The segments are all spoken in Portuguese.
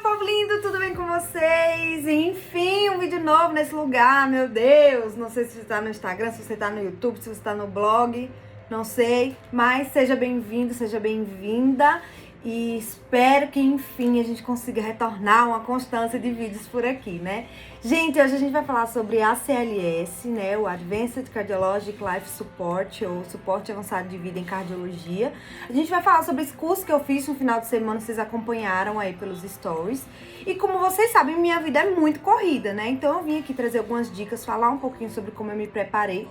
meu povo lindo, tudo bem com vocês? Enfim, um vídeo novo nesse lugar, meu Deus. Não sei se você tá no Instagram, se você tá no YouTube, se você tá no blog, não sei. Mas seja bem-vindo, seja bem-vinda. E espero que, enfim, a gente consiga retornar uma constância de vídeos por aqui, né? Gente, hoje a gente vai falar sobre ACLS, né? O Advanced Cardiologic Life Support, ou Suporte Avançado de Vida em Cardiologia. A gente vai falar sobre esse curso que eu fiz no final de semana, vocês acompanharam aí pelos stories. E como vocês sabem, minha vida é muito corrida, né? Então eu vim aqui trazer algumas dicas, falar um pouquinho sobre como eu me preparei.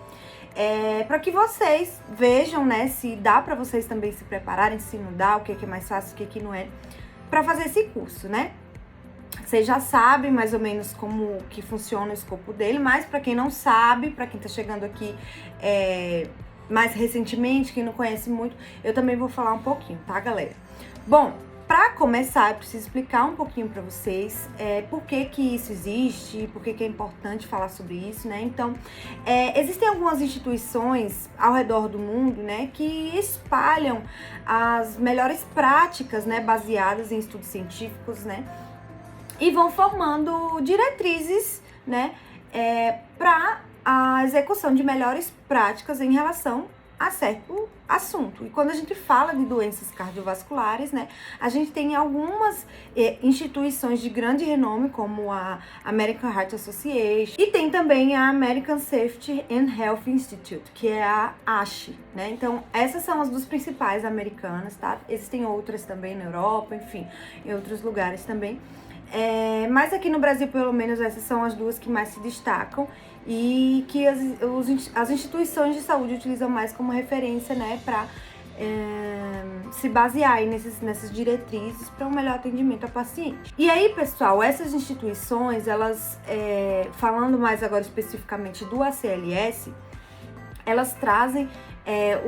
Para que vocês vejam, né, se dá para vocês também se prepararem, se não dá, o que é mais fácil, o que não é, para fazer esse curso, né? Vocês já sabem mais ou menos como que funciona o escopo dele, mas para quem não sabe, para quem tá chegando aqui mais recentemente, quem não conhece muito, eu também vou falar um pouquinho, tá, galera? Bom, para começar, eu preciso explicar um pouquinho para vocês por que que isso existe, por que que é importante falar sobre isso, né? Então, existem algumas instituições ao redor do mundo, né, que espalham as melhores práticas, né, baseadas em estudos científicos, né, e vão formando diretrizes, né, para a execução de melhores práticas em relação a certo assunto. E quando a gente fala de doenças cardiovasculares, né, a gente tem algumas instituições de grande renome, como a American Heart Association, e tem também a American Safety and Health Institute, que é a ASHE, né? Então, essas são as duas principais americanas, tá? Existem outras também na Europa, enfim, em outros lugares também. Mas aqui no Brasil, pelo menos, essas são as duas que mais se destacam e que as instituições de saúde utilizam mais como referência, né, para se basear aí nessas diretrizes para um melhor atendimento ao paciente. E aí, pessoal, essas instituições, elas, falando mais agora especificamente do ACLS, elas trazem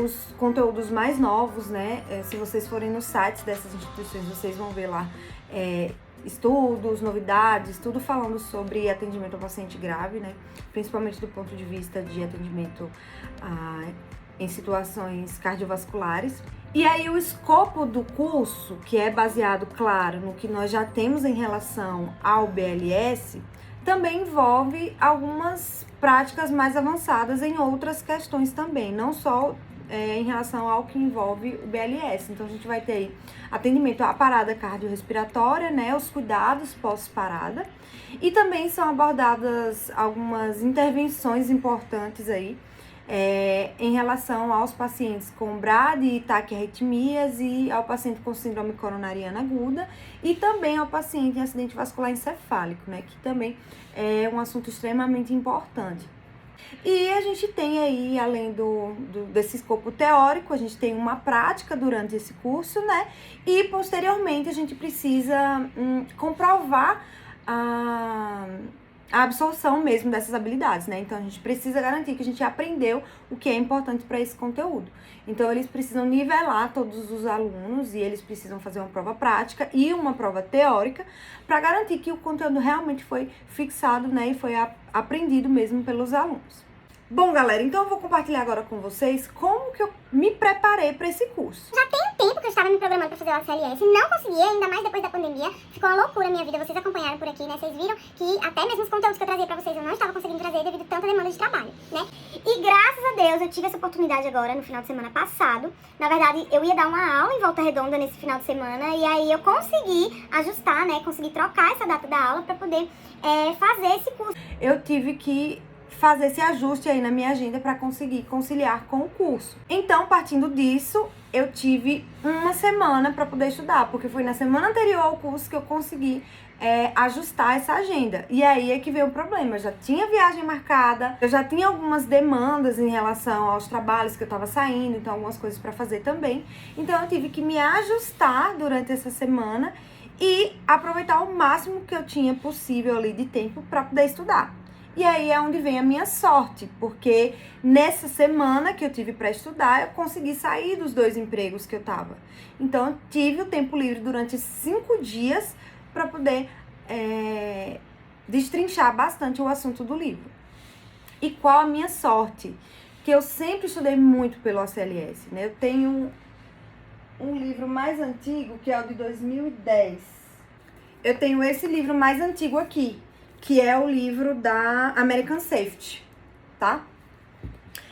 os conteúdos mais novos, né? Se vocês forem nos sites dessas instituições, vocês vão ver lá estudos, novidades, tudo falando sobre atendimento ao paciente grave, né? Principalmente do ponto de vista de atendimento em situações cardiovasculares. E aí o escopo do curso, que é baseado, claro, no que nós já temos em relação ao BLS, também envolve algumas práticas mais avançadas em outras questões também, não só em relação ao que envolve o BLS. Então, a gente vai ter aí atendimento à parada cardiorrespiratória, né, os cuidados pós-parada, e também são abordadas algumas intervenções importantes aí em relação aos pacientes com BRAD e taquiarritmias e ao paciente com síndrome coronariana aguda e também ao paciente em acidente vascular encefálico, né, que também é um assunto extremamente importante. E a gente tem aí, além desse escopo teórico, a gente tem uma prática durante esse curso, né? E posteriormente a gente precisa comprovar a absorção mesmo dessas habilidades, né? Então a gente precisa garantir que a gente aprendeu o que é importante para esse conteúdo. Então eles precisam nivelar todos os alunos e eles precisam fazer uma prova prática e uma prova teórica para garantir que o conteúdo realmente foi fixado, né? E foi aprendido mesmo pelos alunos. Bom, galera, então eu vou compartilhar agora com vocês como que eu me preparei para esse curso. Já tem um tempo que eu estava me programando para fazer o ACLS, não consegui, ainda mais depois da pandemia. Ficou uma loucura a minha vida, vocês acompanharam por aqui, né? Vocês viram que até mesmo os conteúdos que eu trazia para vocês eu não estava conseguindo trazer devido a tanta demanda de trabalho, né? E graças a Deus eu tive essa oportunidade agora no final de semana passado. Na verdade, eu ia dar uma aula em Volta Redonda nesse final de semana e aí eu consegui ajustar, né? Consegui trocar essa data da aula para poder fazer esse curso. Eu tive que fazer esse ajuste aí na minha agenda para conseguir conciliar com o curso. Então, partindo disso, eu tive uma semana para poder estudar, porque foi na semana anterior ao curso que eu consegui ajustar essa agenda. E aí é que veio o problema, eu já tinha viagem marcada, eu já tinha algumas demandas em relação aos trabalhos que eu tava saindo, então algumas coisas para fazer também. Então eu tive que me ajustar durante essa semana e aproveitar o máximo que eu tinha possível ali de tempo para poder estudar. E aí é onde vem a minha sorte, porque nessa semana que eu tive para estudar, eu consegui sair dos 2 empregos que eu tava. Então, eu tive o tempo livre durante 5 dias para poder destrinchar bastante o assunto do livro. E qual a minha sorte? Que eu sempre estudei muito pelo ACLS, né? Eu tenho um livro mais antigo, que é o de 2010. eu tenho esse livro mais antigo aqui, que é o livro da American Safety, tá?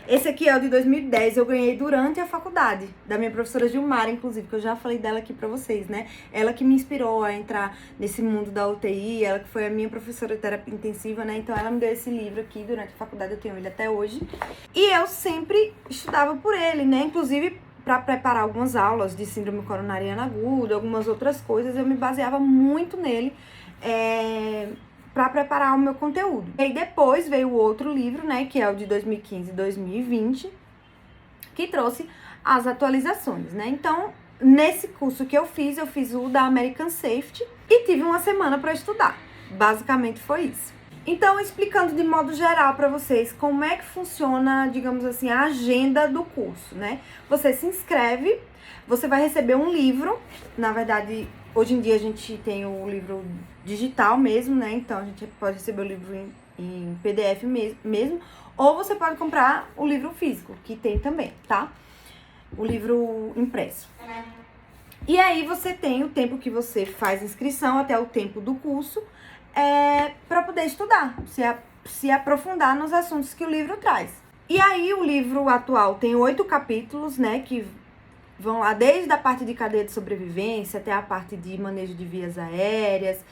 Esse aqui é o de 2010, eu ganhei durante a faculdade, da minha professora Gilmara, inclusive, que eu já falei dela aqui pra vocês, né? Ela que me inspirou a entrar nesse mundo da UTI, ela que foi a minha professora de terapia intensiva, né? Então ela me deu esse livro aqui durante a faculdade, eu tenho ele até hoje. E eu sempre estudava por ele, né? Inclusive, para preparar algumas aulas de síndrome coronariana aguda, algumas outras coisas, eu me baseava muito nele, para preparar o meu conteúdo. E aí depois veio o outro livro, né, que é o de 2015 e 2020, que trouxe as atualizações, né? Então, nesse curso que eu fiz o da American Safety e tive uma semana para estudar. Basicamente foi isso. Então, explicando de modo geral para vocês como é que funciona, digamos assim, a agenda do curso, né? Você se inscreve, você vai receber um livro, na verdade, hoje em dia a gente tem o livro digital mesmo, né? Então, a gente pode receber o livro em PDF mesmo, ou você pode comprar o livro físico, que tem também, tá? O livro impresso. E aí, você tem o tempo que você faz inscrição, até o tempo do curso, para poder estudar, se aprofundar nos assuntos que o livro traz. E aí, o livro atual tem 8 capítulos, né, que vão lá desde a parte de cadeia de sobrevivência até a parte de manejo de vias aéreas,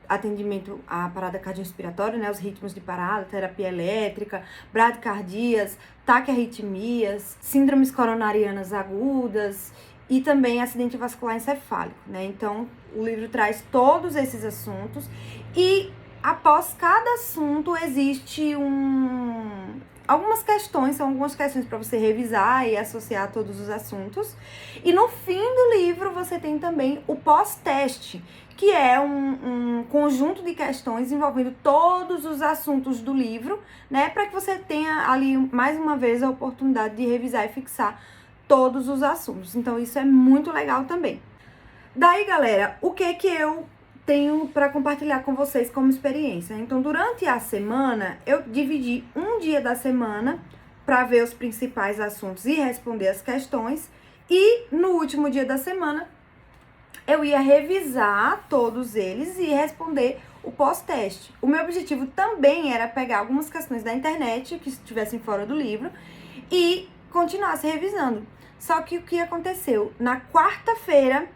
atendimento à parada cardiorrespiratória, né, os ritmos de parada, terapia elétrica, bradicardias, taquiarritmias, síndromes coronarianas agudas e também acidente vascular encefálico, né? Então, o livro traz todos esses assuntos e após cada assunto existe algumas questões, são algumas questões para você revisar e associar todos os assuntos. E no fim do livro você tem também o pós-teste, que é um conjunto de questões envolvendo todos os assuntos do livro, né? Para que você tenha ali, mais uma vez, a oportunidade de revisar e fixar todos os assuntos. Então, isso é muito legal também. Daí, galera, o que eu tenho para compartilhar com vocês como experiência? Então, durante a semana, eu dividi um dia da semana para ver os principais assuntos e responder as questões. E no último dia da semana, eu ia revisar todos eles e responder o pós-teste. O meu objetivo também era pegar algumas questões da internet que estivessem fora do livro e continuasse revisando. Só que o que aconteceu? Na quarta-feira,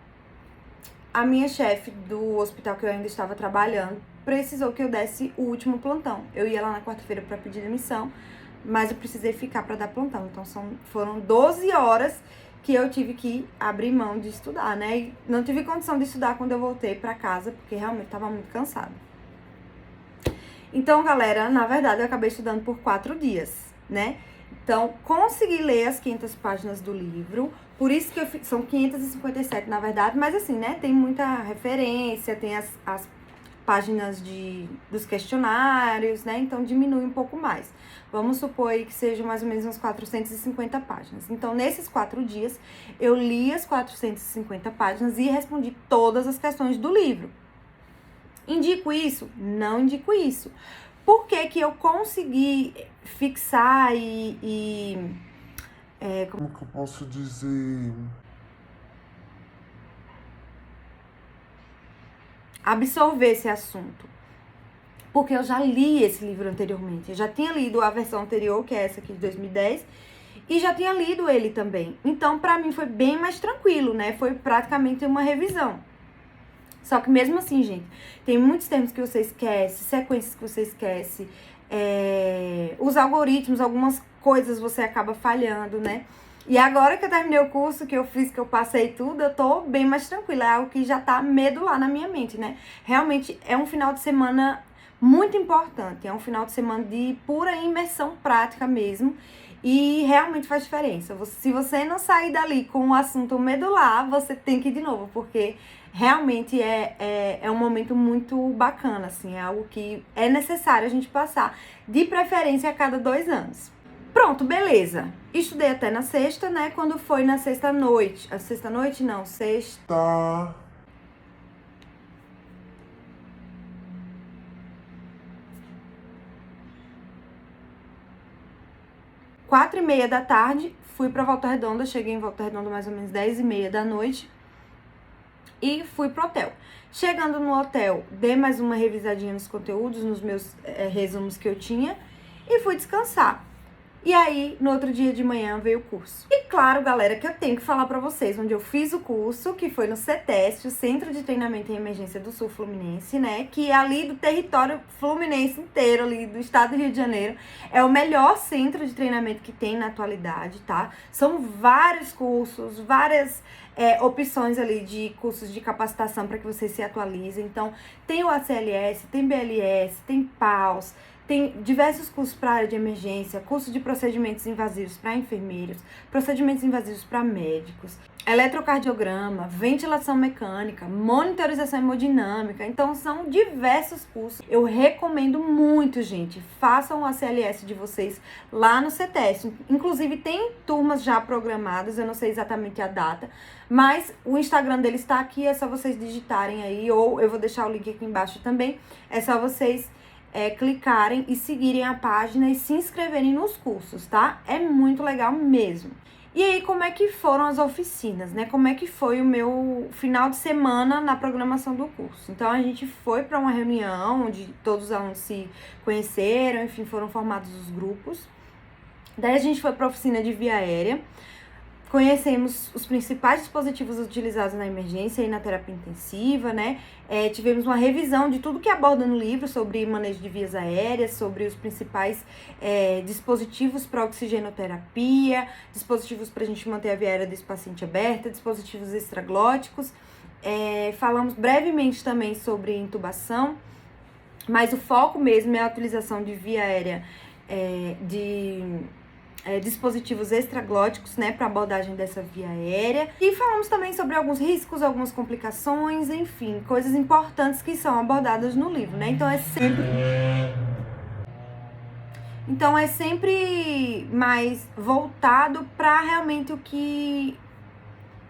a minha chefe do hospital que eu ainda estava trabalhando precisou que eu desse o último plantão. Eu ia lá na quarta-feira para pedir demissão, mas eu precisei ficar para dar plantão. Então foram 12 horas que eu tive que abrir mão de estudar, né? E não tive condição de estudar quando eu voltei para casa, porque realmente estava muito cansada. Então, galera, na verdade eu acabei estudando por 4 dias, né? Então, consegui ler as 500 páginas do livro, por isso que são 557 na verdade, mas assim, né, tem muita referência, tem as páginas dos questionários, né, então diminui um pouco mais. Vamos supor aí que sejam mais ou menos uns 450 páginas. Então, nesses 4 dias, eu li as 450 páginas e respondi todas as questões do livro. Indico isso? Não indico isso. Por que que eu consegui fixar como que eu posso dizer? Absorver esse assunto? Porque eu já li esse livro anteriormente. Eu já tinha lido a versão anterior, que é essa aqui de 2010, e já tinha lido ele também. Então, pra mim, foi bem mais tranquilo, né? Foi praticamente uma revisão. Só que mesmo assim, gente, tem muitos termos que você esquece, sequências que você esquece, os algoritmos, algumas coisas você acaba falhando, né? E agora que eu terminei o curso, que eu fiz, que eu passei tudo, eu tô bem mais tranquila, é algo que já tá medular na minha mente, né? Realmente é um final de semana muito importante, é um final de semana de pura imersão prática mesmo, e realmente faz diferença. Se você não sair dali com o assunto medular, você tem que ir de novo, porque realmente é um momento muito bacana, assim, é algo que é necessário a gente passar, de preferência a cada 2 anos. Pronto, beleza. Estudei até na sexta, né? Quando foi na sexta-noite. A sexta-noite não, sexta... 4h30 da tarde, fui pra Volta Redonda, cheguei em Volta Redonda mais ou menos 10h30 da noite. e fui pro hotel. Chegando no hotel, dei mais uma revisadinha nos conteúdos, nos meus resumos que eu tinha e fui descansar. E aí, no outro dia de manhã, veio o curso. E claro, galera, que eu tenho que falar pra vocês onde eu fiz o curso, que foi no CETEST, o Centro de Treinamento em Emergência do Sul Fluminense, né? Que é ali do território fluminense inteiro, ali do estado do Rio de Janeiro. É o melhor centro de treinamento que tem na atualidade, tá? São vários cursos, várias opções ali de cursos de capacitação para que vocês se atualizem. Então, tem o ACLS, tem BLS, tem PAUS, tem diversos cursos para a área de emergência, curso de procedimentos invasivos para enfermeiros, procedimentos invasivos para médicos, eletrocardiograma, ventilação mecânica, monitorização hemodinâmica. Então, são diversos cursos. Eu recomendo muito, gente. Façam o ACLS de vocês lá no CETEST. Inclusive, tem turmas já programadas, eu não sei exatamente a data, mas o Instagram dele está aqui, é só vocês digitarem aí, ou eu vou deixar o link aqui embaixo também. É só vocês clicarem e seguirem a página e se inscreverem nos cursos, tá? É muito legal mesmo. E aí, como é que foram as oficinas, né? Como é que foi o meu final de semana na programação do curso? Então, a gente foi para uma reunião onde todos os alunos se conheceram, enfim, foram formados os grupos. Daí, a gente foi para a oficina de via aérea. Conhecemos os principais dispositivos utilizados na emergência e na terapia intensiva, né? Tivemos uma revisão de tudo que aborda no livro sobre manejo de vias aéreas, sobre os principais dispositivos para oxigenoterapia, dispositivos para a gente manter a via aérea desse paciente aberta, dispositivos extraglóticos. Falamos brevemente também sobre intubação, mas o foco mesmo é a utilização de via aérea dispositivos extraglóticos, né, para abordagem dessa via aérea. E falamos também sobre alguns riscos, algumas complicações, enfim, coisas importantes que são abordadas no livro, né? Então é sempre mais voltado para realmente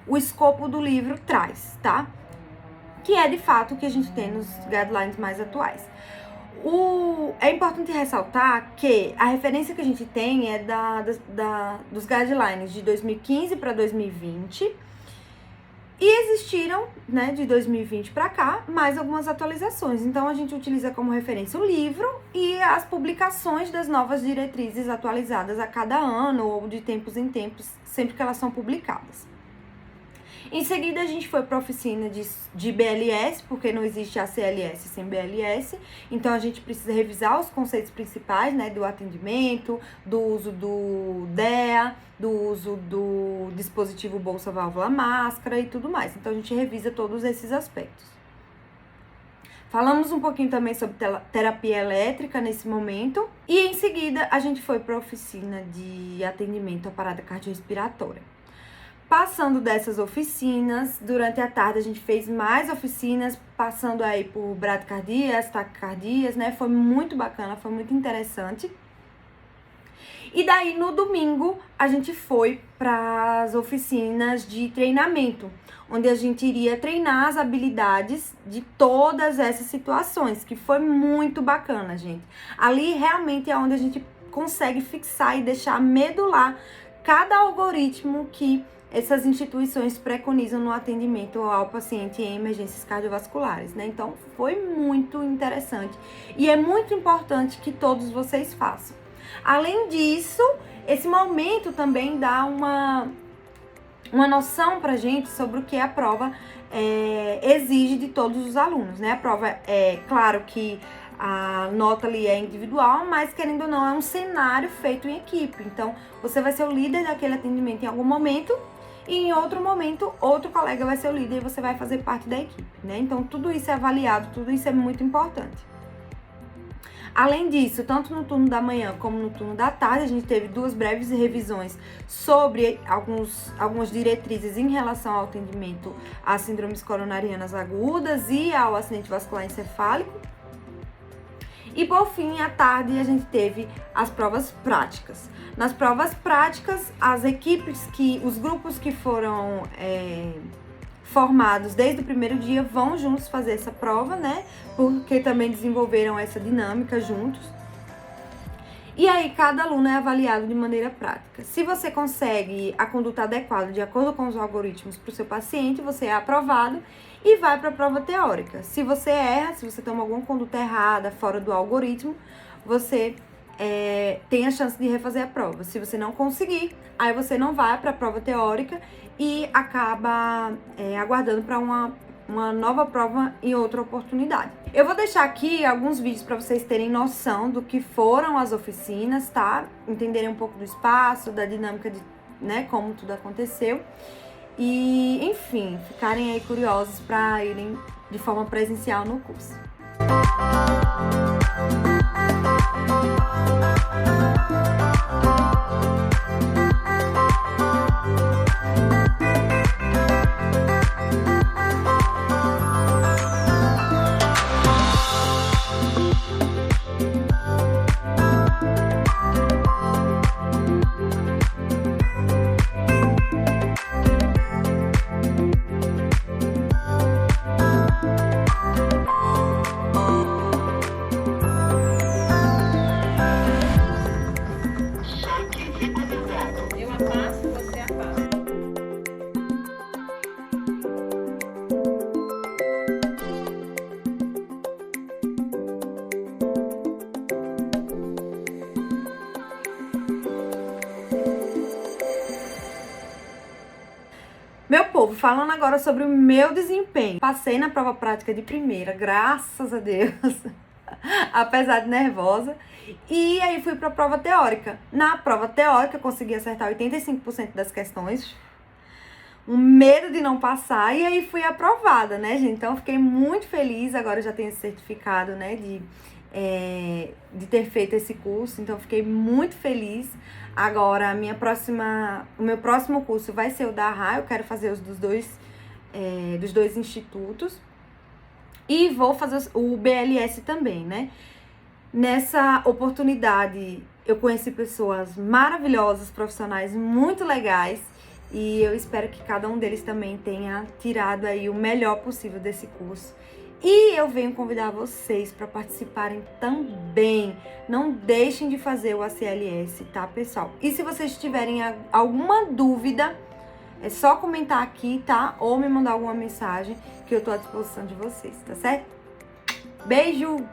o escopo do livro traz, tá? Que é de fato o que a gente tem nos guidelines mais atuais. É importante ressaltar que a referência que a gente tem é dos guidelines de 2015 para 2020 e existiram, né, de 2020 para cá, mais algumas atualizações. Então, a gente utiliza como referência o livro e as publicações das novas diretrizes atualizadas a cada ano ou de tempos em tempos, sempre que elas são publicadas. Em seguida, a gente foi para a oficina de BLS, porque não existe ACLS sem BLS. Então, a gente precisa revisar os conceitos principais, né, do atendimento, do uso do DEA, do uso do dispositivo bolsa, válvula, máscara e tudo mais. Então, a gente revisa todos esses aspectos. Falamos um pouquinho também sobre terapia elétrica nesse momento. E, em seguida, a gente foi para a oficina de atendimento à parada cardiorrespiratória. Passando dessas oficinas, durante a tarde a gente fez mais oficinas, passando aí por bradicardias, taquicardias, né? Foi muito bacana, foi muito interessante. E daí, no domingo, a gente foi para as oficinas de treinamento, onde a gente iria treinar as habilidades de todas essas situações, que foi muito bacana, gente. Ali, realmente, é onde a gente consegue fixar e deixar medular cada algoritmo que essas instituições preconizam no atendimento ao paciente em emergências cardiovasculares, né? Então, foi muito interessante e é muito importante que todos vocês façam. Além disso, esse momento também dá uma noção pra gente sobre o que a prova exige de todos os alunos, né? A prova claro que a nota ali é individual, mas querendo ou não, é um cenário feito em equipe. Então, você vai ser o líder daquele atendimento em algum momento e em outro momento, outro colega vai ser o líder e você vai fazer parte da equipe, né? Então, tudo isso é avaliado, tudo isso é muito importante. Além disso, tanto no turno da manhã como no turno da tarde, a gente teve 2 breves revisões sobre algumas diretrizes em relação ao atendimento às síndromes coronarianas agudas e ao acidente vascular encefálico. E por fim, à tarde, a gente teve as provas práticas. Nas provas práticas, os grupos que foram formados desde o primeiro dia vão juntos fazer essa prova, né? Porque também desenvolveram essa dinâmica juntos. E aí, cada aluno é avaliado de maneira prática. Se você consegue a conduta adequada de acordo com os algoritmos para o seu paciente, você é aprovado. e vai para a prova teórica. Se você erra, se você toma alguma conduta errada, fora do algoritmo, você tem a chance de refazer a prova. Se você não conseguir, aí você não vai para a prova teórica e acaba aguardando para uma nova prova em outra oportunidade. Eu vou deixar aqui alguns vídeos para vocês terem noção do que foram as oficinas, tá? Entenderem um pouco do espaço, da dinâmica de, como tudo aconteceu. E, enfim, ficarem aí curiosos para irem de forma presencial no curso. Eu apasso, você apassa. Meu povo, falando agora sobre o meu desempenho. Passei na prova prática de primeira, graças a Deus, apesar de nervosa. E aí fui para a prova teórica. Na prova teórica, eu consegui acertar 85% das questões. Um medo de não passar. E aí fui aprovada, né, gente? Então, fiquei muito feliz. Agora eu já tenho esse certificado, né, de ter feito esse curso. Então, fiquei muito feliz. Agora, o meu próximo curso vai ser o da RA. Eu quero fazer os dos dois institutos. E vou fazer o BLS também, né? Nessa oportunidade, eu conheci pessoas maravilhosas, profissionais muito legais. E eu espero que cada um deles também tenha tirado aí o melhor possível desse curso. E eu venho convidar vocês para participarem também. Não deixem de fazer o ACLS, tá, pessoal? E se vocês tiverem alguma dúvida, é só comentar aqui, tá? Ou me mandar alguma mensagem que eu tô à disposição de vocês, tá certo? Beijo!